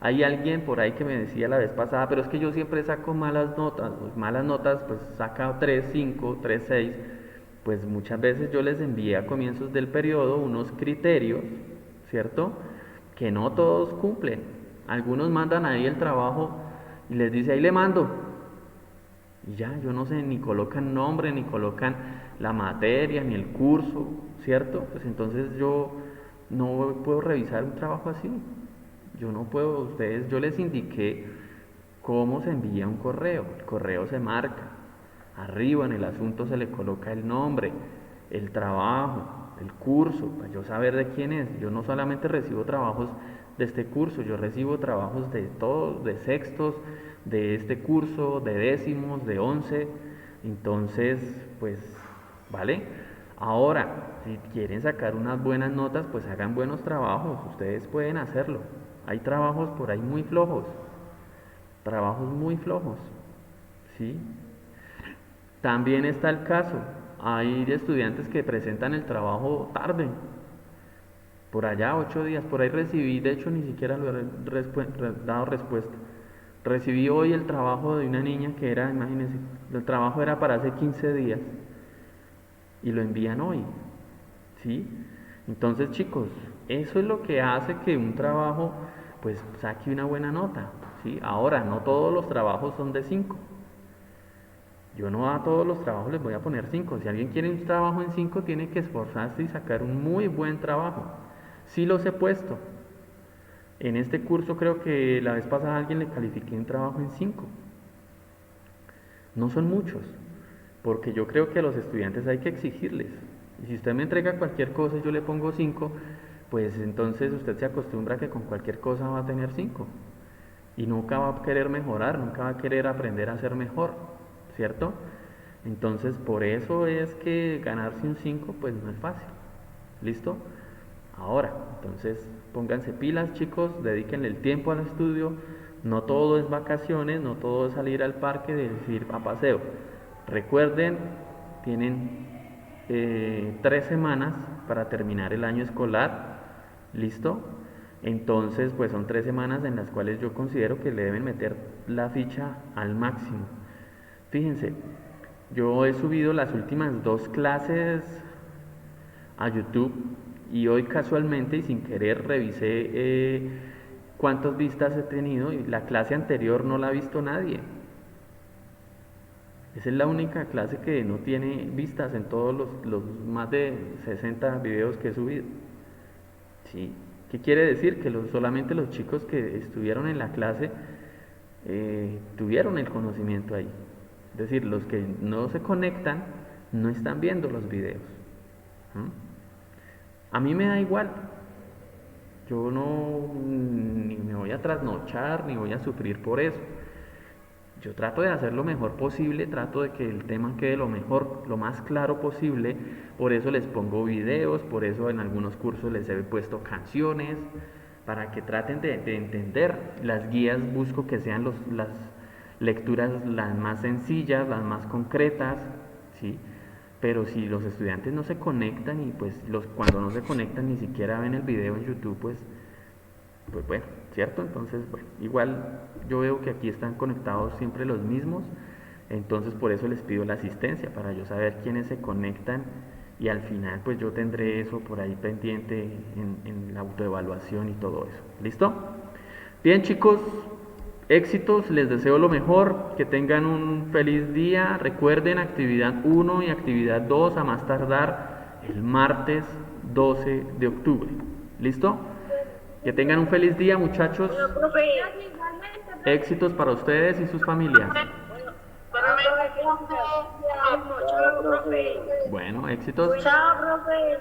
Hay alguien por ahí que me decía la vez pasada, pero es que yo siempre saco malas notas. Pues malas notas, pues saca 3, 5, 3, 6. pues muchas veces yo les envié a comienzos del periodo unos criterios, ¿cierto? Que no todos cumplen. Algunos mandan ahí el trabajo y les dice, ahí le mando. Y ya, yo no sé, ni colocan nombre, ni colocan la materia, ni el curso, ¿cierto? Pues entonces yo no puedo revisar un trabajo así. Yo no puedo, yo les indiqué cómo se envía un correo. El correo se marca. Arriba en el asunto se le coloca el nombre, el trabajo, el curso, para yo saber de quién es. Yo no solamente recibo trabajos de este curso, yo recibo trabajos de todos, de sextos, de este curso, de décimos, de 11. Entonces, pues, ¿vale? Ahora, si quieren sacar unas buenas notas, pues hagan buenos trabajos, ustedes pueden hacerlo. Hay trabajos por ahí muy flojos, ¿sí? También está el caso, hay estudiantes que presentan el trabajo tarde, por allá 8 días, por ahí recibí, de hecho ni siquiera lo he dado respuesta. Recibí hoy el trabajo de una niña que era, imagínense, el trabajo era para hace 15 días y lo envían hoy, ¿sí? Entonces, chicos, eso es lo que hace que un trabajo pues saque una buena nota, ¿sí? Ahora, no todos los trabajos son de 5. Yo no a todos los trabajos les voy a poner 5. Si alguien quiere un trabajo en 5, tiene que esforzarse y sacar un muy buen trabajo. Sí los he puesto. En este curso creo que la vez pasada a alguien le califiqué un trabajo en 5. No son muchos, porque yo creo que a los estudiantes hay que exigirles. Y si usted me entrega cualquier cosa y yo le pongo 5, pues entonces usted se acostumbra a que con cualquier cosa va a tener 5. Y nunca va a querer mejorar, nunca va a querer aprender a ser mejor, ¿cierto? Entonces por eso es que ganarse un 5 pues no es fácil. ¿Listo? Ahora, entonces pónganse pilas, chicos, dedíquenle el tiempo al estudio. No todo es vacaciones, no todo es salir al parque, decir a paseo. Recuerden, tienen 3 semanas para terminar el año escolar. ¿Listo? Entonces pues son 3 semanas en las cuales yo considero que le deben meter la ficha al máximo. Fíjense, yo he subido las últimas 2 clases a YouTube y hoy casualmente y sin querer revisé cuántas vistas he tenido y la clase anterior no la ha visto nadie. Esa es la única clase que no tiene vistas en todos los más de 60 videos que he subido. ¿Sí? ¿Qué quiere decir? Que solamente los chicos que estuvieron en la clase tuvieron el conocimiento ahí. Es decir, los que no se conectan no están viendo los videos. A mí me da igual. Yo ni me voy a trasnochar, ni voy a sufrir por eso. Yo trato de hacer lo mejor posible, trato de que el tema quede lo mejor, lo más claro posible. Por eso les pongo videos, por eso en algunos cursos les he puesto canciones, para que traten de entender. Las guías busco que sean las lecturas las más sencillas, las más concretas, ¿sí? Pero si los estudiantes no se conectan y pues cuando no se conectan ni siquiera ven el video en YouTube, pues bueno, ¿cierto? Entonces, bueno, igual yo veo que aquí están conectados siempre los mismos, entonces por eso les pido la asistencia, para yo saber quiénes se conectan y al final pues yo tendré eso por ahí pendiente en la autoevaluación y todo eso. ¿Listo? Bien, chicos, éxitos, les deseo lo mejor, que tengan un feliz día. Recuerden actividad 1 y actividad 2 a más tardar el martes 12 de octubre. ¿Listo? Que tengan un feliz día, muchachos. Éxitos para ustedes y sus familias. Bueno, éxitos. Chao, profe.